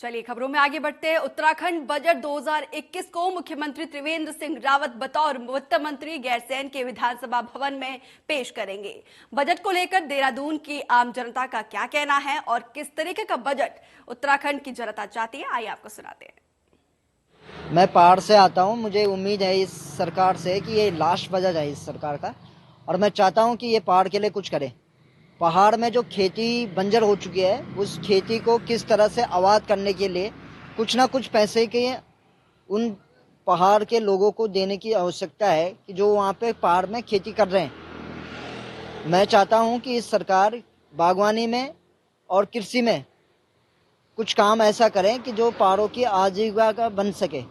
चलिए खबरों में आगे बढ़ते हैं। उत्तराखंड बजट 2021 को मुख्यमंत्री त्रिवेंद्र सिंह रावत बतौर वित्त मंत्री गैरसैंण के विधानसभा भवन में पेश करेंगे। बजट को लेकर देहरादून की आम जनता का क्या कहना है और किस तरीके का बजट उत्तराखंड की जनता चाहती है, आइए आपको सुनाते हैं। मैं पहाड़ से आता हूं। मुझे उम्मीद है इस सरकार से कि ये लास्ट बजट है इस सरकार का, और मैं चाहता हूं कि ये पहाड़ के लिए कुछ करे। पहाड़ में जो खेती बंजर हो चुकी है, उस खेती को किस तरह से आबाद करने के लिए कुछ ना कुछ पैसे के उन पहाड़ के लोगों को देने की आवश्यकता है कि जो वहाँ पे पहाड़ में खेती कर रहे हैं। मैं चाहता हूँ कि इस सरकार बागवानी में और कृषि में कुछ काम ऐसा करें कि जो पहाड़ों की आजीविका का बन सके।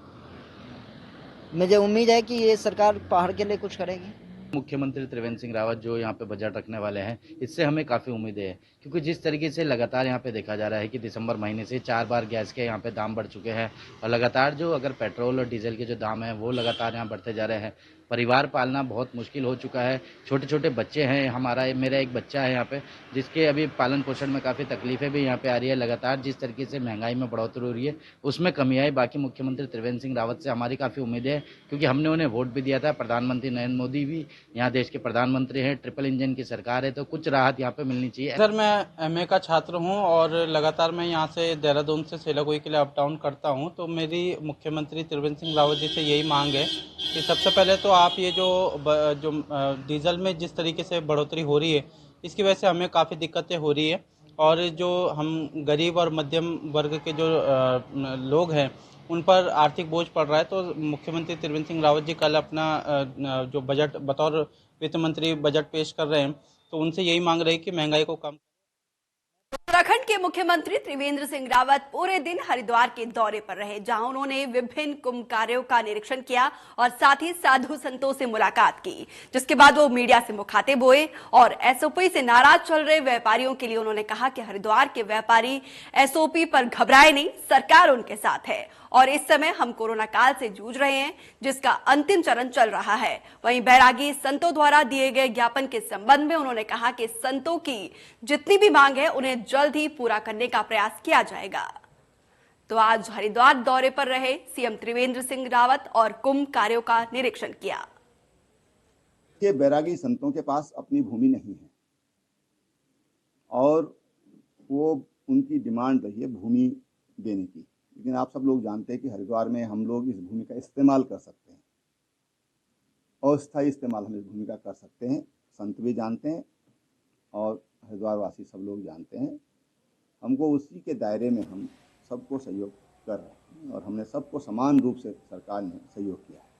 मुझे उम्मीद है कि ये सरकार पहाड़ के लिए कुछ करेगी। मुख्यमंत्री त्रिवेंद्र सिंह रावत जो यहाँ पे बजट रखने वाले हैं, इससे हमें काफ़ी उम्मीदें हैं, क्योंकि जिस तरीके से लगातार यहाँ पे देखा जा रहा है कि दिसंबर महीने से 4 बार गैस के यहाँ पे दाम बढ़ चुके हैं और लगातार जो अगर पेट्रोल और डीजल के जो दाम हैं वो लगातार यहाँ बढ़ते जा रहे हैं। परिवार पालना बहुत मुश्किल हो चुका है। छोटे छोटे बच्चे हैं, मेरा एक बच्चा है यहाँ पे जिसके अभी पालन पोषण में काफ़ी तकलीफें भी यहाँ पे आ रही है। लगातार जिस तरीके से महंगाई में बढ़ोतरी हो रही है उसमें कमी आई। बाकी मुख्यमंत्री त्रिवेंद्र सिंह रावत से हमारी काफ़ी उम्मीदें हैं, क्योंकि हमने उन्हें वोट भी दिया था। प्रधानमंत्री नरेंद्र मोदी भी यहाँ देश के प्रधानमंत्री हैं, ट्रिपल इंजन की सरकार है, तो कुछ राहत यहाँ पे मिलनी चाहिए। सर, मैं एमए का छात्र हूँ और लगातार मैं यहाँ से देहरादून से सिलागुई के लिए अप डाउन करता हूँ। तो मेरी मुख्यमंत्री त्रिवेंद्र सिंह रावत जी से यही मांग है कि सबसे पहले तो आप ये जो डीजल में जिस तरीके से बढ़ोतरी हो रही है, इसकी वजह से हमें काफ़ी दिक्कतें हो रही है और जो हम गरीब और मध्यम वर्ग के जो लोग हैं उन पर आर्थिक बोझ पड़ रहा है। तो मुख्यमंत्री त्रिवेंद्र सिंह रावत जी कल अपना जो बजट बतौर वित्त मंत्री बजट पेश कर रहे हैं, तो उनसे यही मांग रही कि महंगाई को कम। उत्तराखंड के मुख्यमंत्री त्रिवेंद्र सिंह रावत पूरे दिन हरिद्वार के दौरे पर रहे, जहां उन्होंने विभिन्न कुंभ कार्यों का निरीक्षण किया और साथ ही साधु संतों से मुलाकात की, जिसके बाद वो मीडिया से मुखातिब हुए और एसओपी से नाराज चल रहे व्यापारियों के लिए उन्होंने कहा कि हरिद्वार के व्यापारी एसओपी पर घबराए नहीं, सरकार उनके साथ है और इस समय हम कोरोना काल से जूझ रहे हैं जिसका अंतिम चरण चल रहा है। वहीं बैरागी संतों द्वारा दिए गए ज्ञापन के संबंध में उन्होंने कहा कि संतों की जितनी भी मांग है उन्हें जल्द ही पूरा करने का प्रयास किया जाएगा। तो आज हरिद्वार दौरे पर रहे सीएम त्रिवेंद्र सिंह रावत और कुंभ कार्यों का निरीक्षण किया। के बैरागी संतों के पास अपनी भूमि नहीं है और वो उनकी डिमांड रही है भूमि देने की, लेकिन आप सब लोग जानते हैं कि हरिद्वार में हम लोग इस भूमि का इस्तेमाल कर सकते हैं, अस्थायी इस्तेमाल हम इस भूमि का कर सकते हैं। संत भी जानते हैं और हरिद्वार वासी सब लोग जानते हैं। हमको उसी के दायरे में हम सबको सहयोग कर रहे हैं और हमने सबको समान रूप से सरकार ने सहयोग किया है।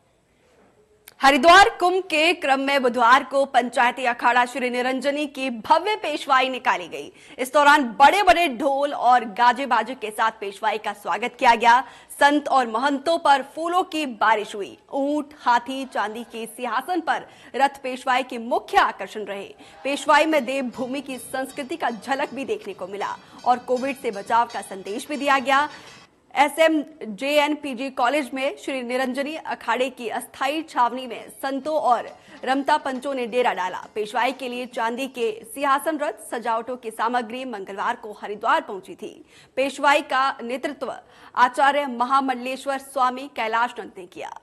हरिद्वार कुंभ के क्रम में बुधवार को पंचायती अखाड़ा श्री निरंजनी की भव्य पेशवाई निकाली गई। इस दौरान बड़े बड़े ढोल और गाजे बाजे के साथ पेशवाई का स्वागत किया गया। संत और महंतों पर फूलों की बारिश हुई। ऊंट, हाथी, चांदी के सिंहासन पर रथ पेशवाई के मुख्य आकर्षण रहे। पेशवाई में देवभूमि की संस्कृति का झलक भी देखने को मिला और कोविड से बचाव का संदेश भी दिया गया। SMJNPG कॉलेज में श्री निरंजनी अखाड़े की अस्थायी छावनी में संतों और रमता पंचों ने डेरा डाला। पेशवाई के लिए चांदी के सिंहासन, रथ, सजावटों की सामग्री मंगलवार को हरिद्वार पहुंची थी। पेशवाई का नेतृत्व आचार्य महामंडलेश्वर स्वामी कैलाश नंद ने किया।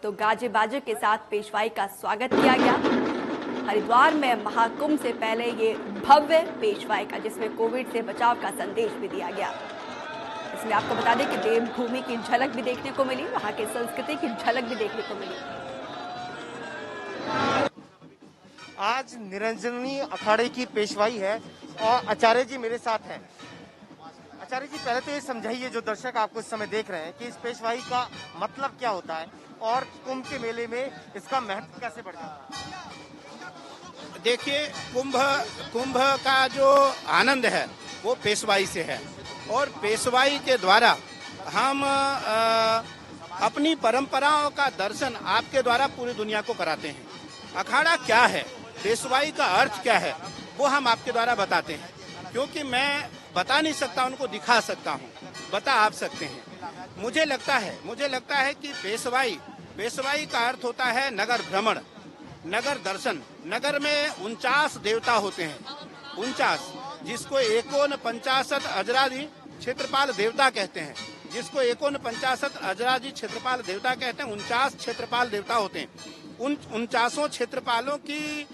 तो गाजे बाजे के साथ पेशवाई का स्वागत किया गया। हरिद्वार में महाकुंभ से पहले ये भव्य पेशवाई का, जिसमें कोविड से बचाव का संदेश भी दिया गया। इसमें आपको बता दें कि देवभूमि की झलक भी देखने को मिली, वहां की संस्कृति की झलक भी देखने को मिली। आज निरंजनी अखाड़े की पेशवाई है और आचार्य जी मेरे साथ हैं। आचार्य जी, पहले तो ये समझाइए जो दर्शक आपको इस समय देख रहे हैं कि इस पेशवाई का मतलब क्या होता है और कुंभ के मेले में इसका महत्व कैसे बढ़ जाता है। देखिए, कुंभ का जो आनंद है वो पेशवाई से है और पेशवाई के द्वारा हम अपनी परंपराओं का दर्शन आपके द्वारा पूरी दुनिया को कराते हैं। अखाड़ा क्या है, पेशवाई का अर्थ क्या है, वो हम आपके द्वारा बताते हैं, क्योंकि मैं बता नहीं सकता, उनको दिखा सकता हूँ, बता आप सकते हैं। मुझे लगता है कि पेशवाई का अर्थ होता है नगर भ्रमण, नगर दर्शन। नगर में 49 देवता होते हैं, 49, जिसको 49 अजराजी क्षेत्रपाल देवता कहते हैं, जिसको 49 अजराजी क्षेत्रपाल देवता कहते हैं। 49 क्षेत्रपाल देवता होते हैं। उन 49 क्षेत्रपालों की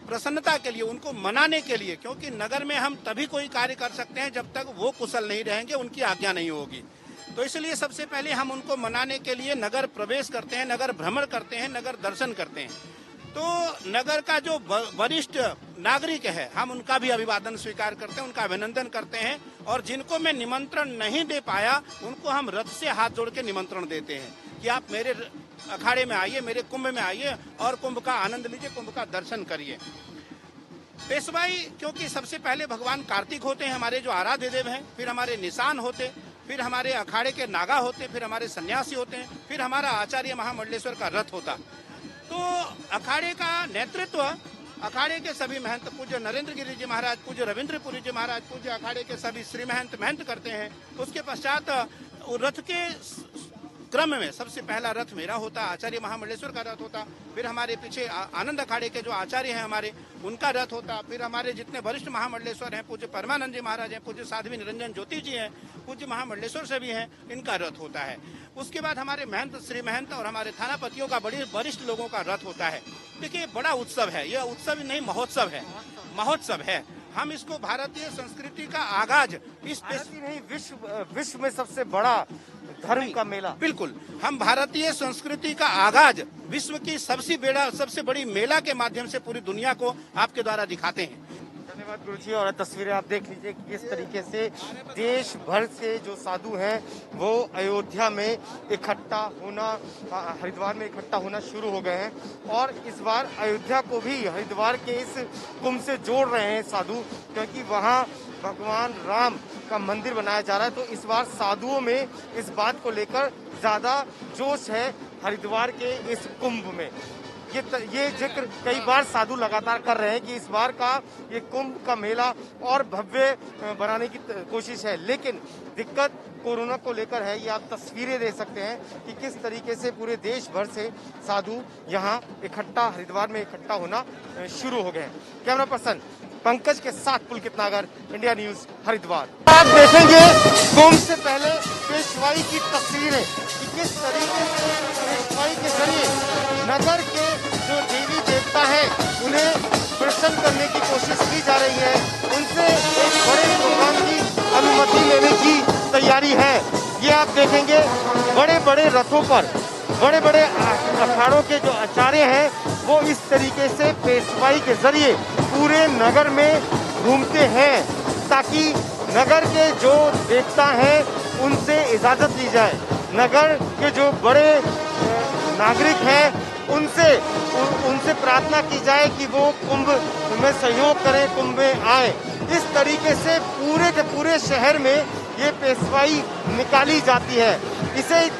प्रसन्नता के लिए, उनको मनाने के लिए, क्योंकि नगर में हम तभी कोई कार्य कर सकते हैं जब तक वो कुशल नहीं रहेंगे, उनकी आज्ञा नहीं होगी। तो इसलिए सबसे पहले हम उनको मनाने के लिए नगर प्रवेश करते हैं, नगर भ्रमण करते हैं, नगर दर्शन करते हैं। तो नगर का जो वरिष्ठ नागरिक है, हम उनका भी अभिवादन स्वीकार करते हैं, उनका अभिनंदन करते हैं। और जिनको मैं निमंत्रण नहीं दे पाया, उनको हम रथ से हाथ जोड़ के निमंत्रण देते हैं कि आप मेरे अखाड़े में आइए, मेरे कुंभ में आइए और कुंभ का आनंद लीजिए, कुंभ का दर्शन करिए। पेशवाई, क्योंकि सबसे पहले भगवान कार्तिक होते हैं हमारे जो आराध्य देव हैं, फिर हमारे निशान होते, फिर हमारे अखाड़े के नागा होते, फिर हमारे सन्यासी होते हैं, फिर हमारा आचार्य महामंडलेश्वर का रथ होता। तो अखाड़े का नेतृत्व अखाड़े के सभी महंत, पूज्य नरेंद्र गिरी जी महाराज, पूज्य रविंद्रपुरी जी महाराज, पूज्य अखाड़े के सभी श्री महंत करते हैं। उसके पश्चात रथ के क्रम में सबसे पहला रथ मेरा होता, आचार्य महामंडलेश्वर का रथ होता, फिर हमारे पीछे आनंद अखाड़े के जो आचार्य हैं हमारे, उनका रथ होता, फिर हमारे जितने वरिष्ठ महामंडलेश्वर हैं, पूज्य परमानंद जी महाराज हैं, पूज्य साध्वी निरंजन ज्योति जी हैं, पूज्य महामंडलेश्वर से भी हैं, इनका रथ होता है। उसके बाद हमारे महंत, श्री महंत और हमारे थानापतियों का, बड़ी वरिष्ठ लोगों का रथ होता है। देखिए, बड़ा उत्सव है यह, उत्सव नहीं महोत्सव है, महोत्सव है। हम इसको भारतीय संस्कृति का आगाज, इस नहीं, विश्व में सबसे बड़ा धर्म का मेला, बिल्कुल, हम भारतीय संस्कृति का आगाज विश्व की सबसे बड़ी मेला के माध्यम से पूरी दुनिया को आपके द्वारा दिखाते हैं। धन्यवाद गुरुजी। और तस्वीरें आप देख लीजिए कि किस तरीके से देश भर से जो साधु हैं वो अयोध्या में इकट्ठा होना, हरिद्वार में इकट्ठा होना शुरू हो गए हैं। और इस बार अयोध्या को भी हरिद्वार के इस कुंभ से जोड़ रहे हैं साधु, क्योंकि वहाँ भगवान राम का मंदिर बनाया जा रहा है। तो इस बार साधुओं में इस बात को लेकर ज्यादा जोश है हरिद्वार के इस कुंभ में। ये जिक्र कई बार साधु लगातार कर रहे हैं कि इस बार का ये कुंभ का मेला और भव्य बनाने की कोशिश है, लेकिन दिक्कत कोरोना को लेकर है। ये आप तस्वीरें देख सकते हैं कि किस तरीके से पूरे देश भर से साधु यहाँ इकट्ठा, हरिद्वार में इकट्ठा होना शुरू हो गए हैं। कैमरा पर्सन पंकज के साथ पुलकित नागर, इंडिया न्यूज, हरिद्वार। आप देखेंगे कुंभ से पहले पेशवाई की तस्वीरें कि किस तरीके से पेशवाई के जरिए नगर के जो देवी देवता हैं उन्हें प्रसन्न करने की कोशिश की जा रही है। उनसे एक बड़े प्रोग्राम की अनुमति लेने की तैयारी है। ये आप देखेंगे बड़े बड़े रथों पर बड़े बड़े अखाड़ों के जो आचार्य हैं वो इस तरीके से पेशवाई के जरिए पूरे नगर में घूमते हैं, ताकि नगर के जो देवता हैं उनसे इजाजत ली जाए, नगर के जो बड़े नागरिक हैं उनसे प्रार्थना की जाए कि वो कुंभ में सहयोग करें, कुंभ में आए। इस तरीके से पूरे के पूरे शहर में ये पेशवाई निकाली जाती है। इसे इस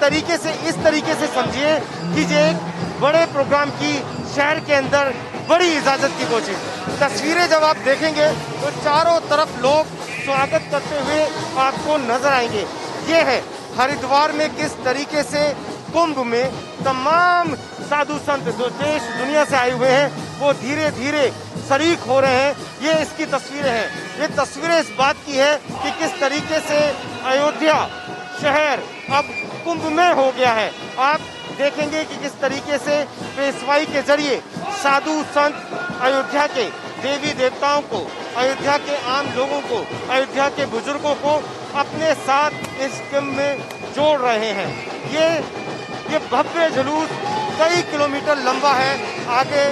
तरीके से समझिए कि ये एक बड़े प्रोग्राम की शहर के अंदर बड़ी इजाजत की कोशिश। तस्वीरें जब आप देखेंगे तो चारों तरफ लोग स्वागत करते हुए आपको नजर आएंगे। ये है हरिद्वार में किस तरीके से कुंभ में तमाम साधु संत जो देश दुनिया से आए हुए हैं वो धीरे धीरे शरीक हो रहे हैं। ये इसकी तस्वीरें हैं। ये तस्वीरें इस बात की है कि किस तरीके से अयोध्या शहर अब कुंभ में हो गया है। आप देखेंगे कि किस तरीके से पेशवाई के जरिए साधु संत अयोध्या के देवी देवताओं को, अयोध्या के आम लोगों को, अयोध्या के बुजुर्गों को अपने साथ इस कुंभ में जोड़ रहे हैं। ये भव्य जुलूस कई किलोमीटर लंबा है। आगे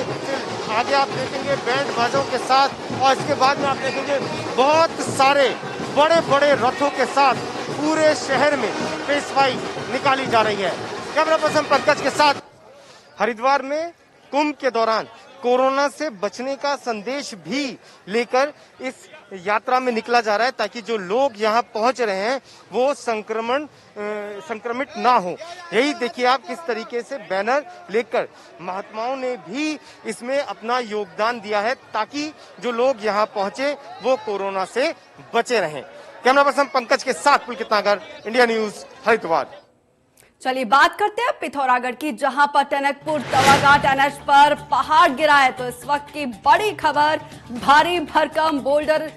आप देखेंगे बैंड बाजों के साथ, और इसके बाद में आप देखेंगे बहुत सारे बड़े बड़े रथों के साथ पूरे शहर में पेशवाई निकाली जा रही है। कैमरा पर्सन पंकज के साथ हरिद्वार में कुंभ के दौरान कोरोना से बचने का संदेश भी लेकर इस यात्रा में निकला जा रहा है, ताकि जो लोग यहाँ पहुँच रहे हैं वो संक्रमित ना हो। यही देखिए आप किस तरीके से बैनर लेकर महात्माओं ने भी इसमें अपना योगदान दिया है, ताकि जो लोग यहाँ पहुँचे वो कोरोना से बचे रहें। कैमरा पर्सन पंकज के साथ पुलकित नागर, इंडिया न्यूज, हरिद्वार। चलिए बात करते हैं पिथौरागढ़ की, जहां पर टनकपुर तवाघाट एनएच पर पहाड़ गिरा है। तो इस वक्त की बड़ी खबर, भारी भरकम बोल्डर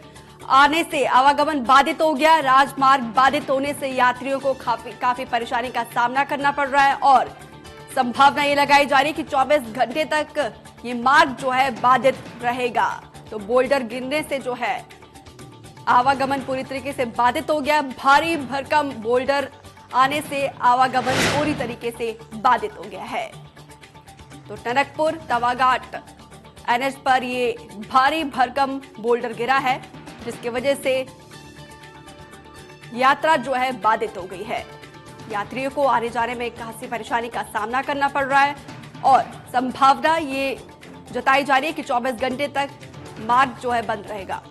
आने से आवागमन बाधित हो गया। राजमार्ग बाधित होने से यात्रियों को काफी परेशानी का सामना करना पड़ रहा है और संभावना ये लगाई जा रही है कि 24 घंटे तक ये मार्ग जो है बाधित रहेगा। तो बोल्डर गिरने से जो है आवागमन पूरी तरीके से बाधित हो गया। भारी भरकम बोल्डर आने से आवागमन पूरी तरीके से बाधित हो गया है। तो टनकपुर तवाघाट एनएच पर ये भारी भरकम बोल्डर गिरा है, जिसकी वजह से यात्रा जो है बाधित हो गई है। यात्रियों को आने जाने में काफी परेशानी का सामना करना पड़ रहा है और संभावना ये जताई जा रही है कि 24 घंटे तक मार्ग जो है बंद रहेगा।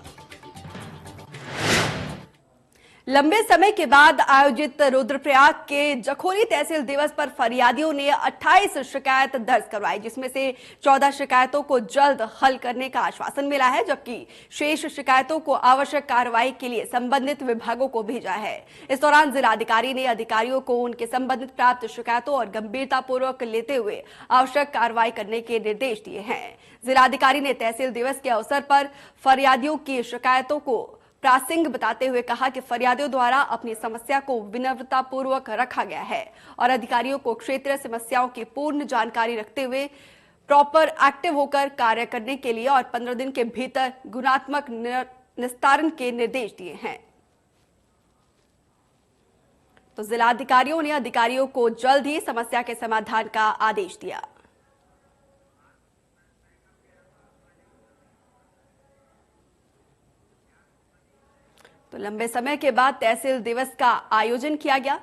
लंबे समय के बाद आयोजित रुद्रप्रयाग के जखोली तहसील दिवस पर फरियादियों ने 28 शिकायत दर्ज करवाई, जिसमें से 14 शिकायतों को जल्द हल करने का आश्वासन मिला है, जबकि शेष शिकायतों को आवश्यक कार्रवाई के लिए संबंधित विभागों को भेजा है। इस दौरान जिलाधिकारी ने अधिकारियों को उनके संबंधित प्राप्त शिकायतों और गंभीरतापूर्वक लेते हुए आवश्यक कार्रवाई करने के निर्देश दिए हैं। जिलाधिकारी ने तहसील दिवस के अवसर पर फरियादियों की शिकायतों को प्रासंगिक बताते हुए कहा कि फरियादियों द्वारा अपनी समस्या को विनम्रतापूर्वक रखा गया है और अधिकारियों को क्षेत्रीय समस्याओं की पूर्ण जानकारी रखते हुए प्रॉपर एक्टिव होकर कार्य करने के लिए और 15 दिन के भीतर गुणात्मक निस्तारण के निर्देश दिए हैं। तो जिलाधिकारियों ने अधिकारियों को जल्द ही समस्या के समाधान का आदेश दिया। तो लंबे समय के बाद तहसील दिवस का आयोजन किया गया।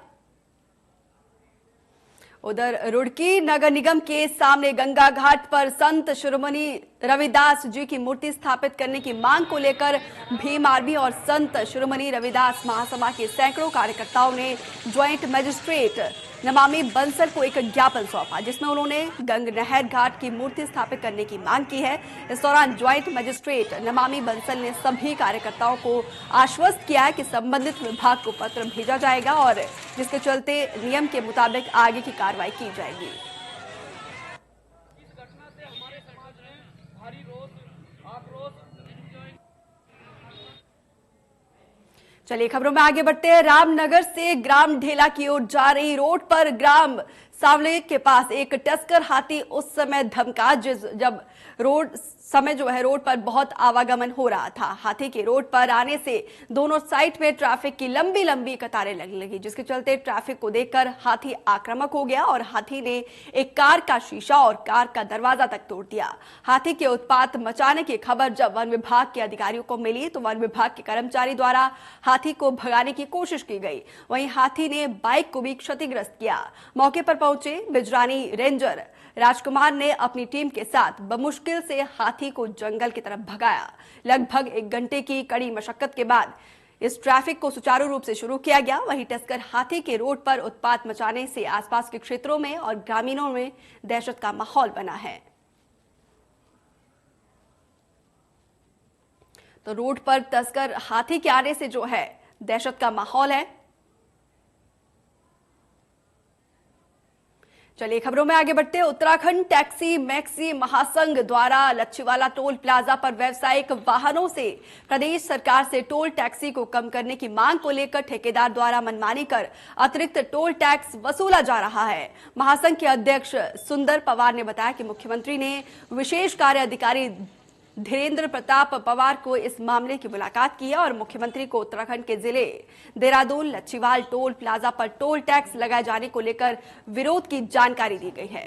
उधर रुड़की नगर निगम के सामने गंगा घाट पर संत शिरोमणि रविदास जी की मूर्ति स्थापित करने की मांग को लेकर भीम आर्मी और संत शिरोमणि रविदास महासभा के सैकड़ों कार्यकर्ताओं ने ज्वाइंट मजिस्ट्रेट नमामि बंसल को एक ज्ञापन सौंपा, जिसमें उन्होंने गंग नहर घाट की मूर्ति स्थापित करने की मांग की है। इस दौरान ज्वाइंट मजिस्ट्रेट नमामि बंसल ने सभी कार्यकर्ताओं को आश्वस्त किया है कि संबंधित विभाग को पत्र भेजा जाएगा और जिसके चलते नियम के मुताबिक आगे की कार्रवाई की जाएगी। चलिए खबरों में आगे बढ़ते हैं। रामनगर से ग्राम ढेला की ओर जा रही रोड पर ग्राम सावले के पास एक टस्कर हाथी उस समय धमका जब रोड पर बहुत आवागमन हो रहा था। हाथी के रोड पर आने से दोनों साइड में ट्रैफिक की लंबी लंबी कतारें लगने लगी, जिसके चलते ट्रैफिक को देखकर हाथी आक्रामक हो गया और हाथी ने एक कार का शीशा और कार का दरवाजा तक तोड़ दिया। हाथी के उत्पात मचाने की खबर जब वन विभाग के अधिकारियों को मिली तो वन विभाग के कर्मचारी द्वारा हाथी को भगाने की कोशिश की गई। वहीं हाथी ने बाइक को भी क्षतिग्रस्त किया। मौके पर पहुंचे बिजरानी रेंजर राजकुमार ने अपनी टीम के साथ बमुश्किल से हाथी को जंगल की तरफ भगाया। लगभग 1 घंटे की कड़ी मशक्कत के बाद इस ट्रैफिक को सुचारू रूप से शुरू किया गया। वहीं टस्कर हाथी के रोड पर उत्पात मचाने से आसपास के क्षेत्रों में और ग्रामीणों में दहशत का माहौल बना है। तो रोड पर तस्कर हाथी के आने से जो है दहशत का माहौल है। चलिए खबरों में आगे बढ़ते हैं। उत्तराखंड टैक्सी मैक्सी महासंघ द्वारा लच्छीवाला टोल प्लाजा पर व्यावसायिक वाहनों से प्रदेश सरकार से टोल टैक्सी को कम करने की मांग को लेकर ठेकेदार द्वारा मनमानी कर अतिरिक्त टोल टैक्स वसूला जा रहा है। महासंघ के अध्यक्ष सुंदर पवार ने बताया कि मुख्यमंत्री ने विशेष कार्य अधिकारी धीरेन्द्र प्रताप पवार को इस मामले की मुलाकात की है और मुख्यमंत्री को उत्तराखंड के जिले देहरादून लच्छीवाल टोल प्लाजा पर टोल टैक्स लगाए जाने को लेकर विरोध की जानकारी दी गई है।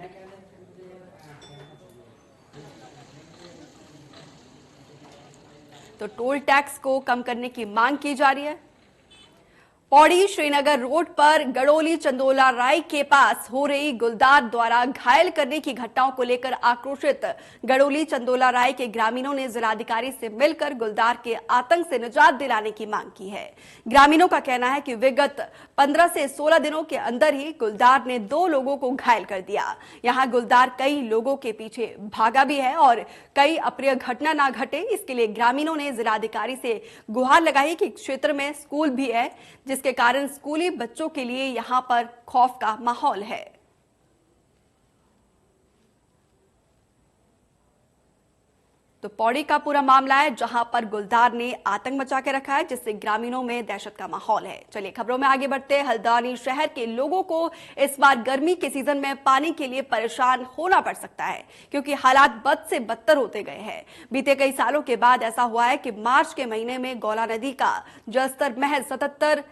तो टोल टैक्स को कम करने की मांग की जा रही है। पौड़ी श्रीनगर रोड पर गड़ोली चंदोला राय के पास हो रही गुलदार द्वारा घायल करने की घटनाओं को लेकर आक्रोशित गड़ोली चंदोला राय के ग्रामीणों ने जिलाधिकारी से मिलकर गुलदार के आतंक से निजात दिलाने की मांग की है। ग्रामीणों का कहना है कि विगत 15 से 16 दिनों के अंदर ही गुलदार ने 2 लोगों को घायल कर दिया। यहाँ गुलदार कई लोगों के पीछे भागा भी है और कई अप्रिय घटना ना घटे, इसके लिए ग्रामीणों ने जिलाधिकारी से गुहार लगाई कि क्षेत्र में स्कूल भी है, जिसके कारण स्कूली बच्चों के लिए यहां पर खौफ का माहौल है। तो पौड़ी का पूरा मामला है, जहां पर गुलदार ने आतंक मचा के रखा है, जिससे ग्रामीणों में दहशत का माहौल है। चलिए खबरों में आगे बढ़ते हैं। हल्द्वानी शहर के लोगों को इस बार गर्मी के सीजन में पानी के लिए परेशान होना पड़ सकता है, क्योंकि हालात बद से बदतर होते गए हैं। बीते कई सालों के बाद ऐसा हुआ है कि मार्च के महीने में गौला नदी का जलस्तर महज 77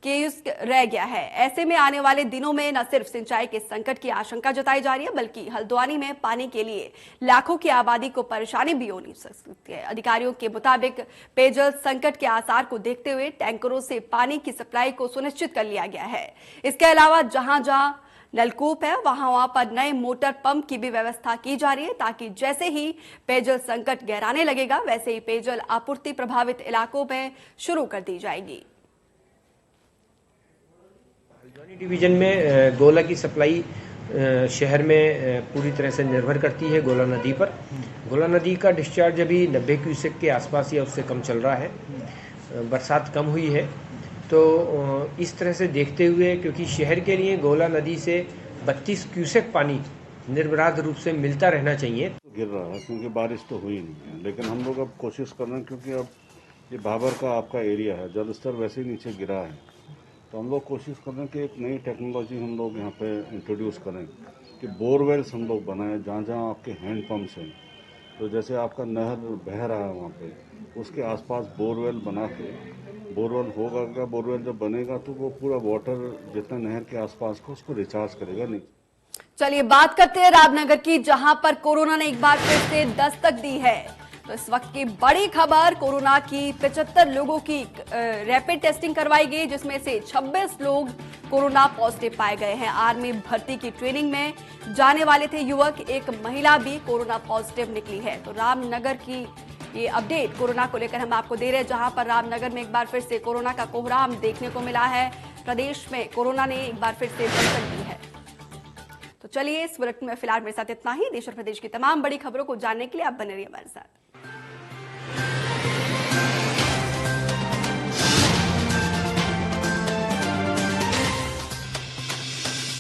क्यूसेक रह गया है। ऐसे में आने वाले दिनों में न सिर्फ सिंचाई के संकट की आशंका जताई जा रही है, बल्कि हल्द्वानी में पानी के लिए लाखों की आबादी को परेशानी भी होनी सकती है। अधिकारियों के मुताबिक पेयजल संकट के आसार को देखते हुए टैंकरों से पानी की सप्लाई को सुनिश्चित कर लिया गया है। इसके अलावा जहां जहां नलकूप है वहां पर नए मोटर पंप की भी व्यवस्था की जा रही है, ताकि जैसे ही पेयजल संकट गहराने लगेगा वैसे ही पेयजल आपूर्ति प्रभावित इलाकों में शुरू कर दी जाएगी। हल्द्वानी डिवीजन में गोला की सप्लाई शहर में पूरी तरह से निर्भर करती है गोला नदी पर। गोला नदी का डिस्चार्ज अभी 90 क्यूसेक के आसपास या उससे कम चल रहा है। बरसात कम हुई है, तो इस तरह से देखते हुए, क्योंकि शहर के लिए गोला नदी से 32 क्यूसेक पानी निर्विराद रूप से मिलता रहना चाहिए। गिर रहा है क्योंकि बारिश तो हुई नहीं है, लेकिन हम लोग अब कोशिश कर रहे हैं, क्योंकि अब ये भाबर का आपका एरिया है, जल स्तर वैसे ही नीचे गिरा है, तो हम लोग कोशिश कर रहे हैं कि एक नई टेक्नोलॉजी हम लोग यहाँ पे इंट्रोड्यूस करें कि बोरवेल्स हम लोग बनाएं जहाँ जहाँ आपके हैंड पम्प्स हैं। तो जैसे आपका नहर बह रहा है वहाँ पे, उसके आसपास बोरवेल बना के, बोरवेल होगा, बोरवेल जब बनेगा तो वो पूरा वाटर जितना नहर के आसपास को उसको रिचार्ज करेगा। नहीं, चलिए बात करते हैं रामनगर की, जहां पर कोरोना ने एक बार फिर से दस्तक दी है। तो इस वक्त की बड़ी खबर, कोरोना की 75 लोगों की रैपिड टेस्टिंग करवाई गई, जिसमें से 26 लोग कोरोना पॉजिटिव पाए गए हैं। आर्मी भर्ती की ट्रेनिंग में जाने वाले थे युवक, एक महिला भी कोरोना पॉजिटिव निकली है। तो रामनगर की ये अपडेट कोरोना को लेकर हम आपको दे रहे हैं, जहां पर रामनगर में एक बार फिर से कोरोना का कोहराम देखने को मिला है। प्रदेश में कोरोना ने एक बार फिर से दस्तक दी है। तो चलिए इस बुलेटिन में फिलहाल मेरे साथ इतना ही। देश और प्रदेश की तमाम बड़ी खबरों को जानने के लिए आप बने रहिए हमारे साथ।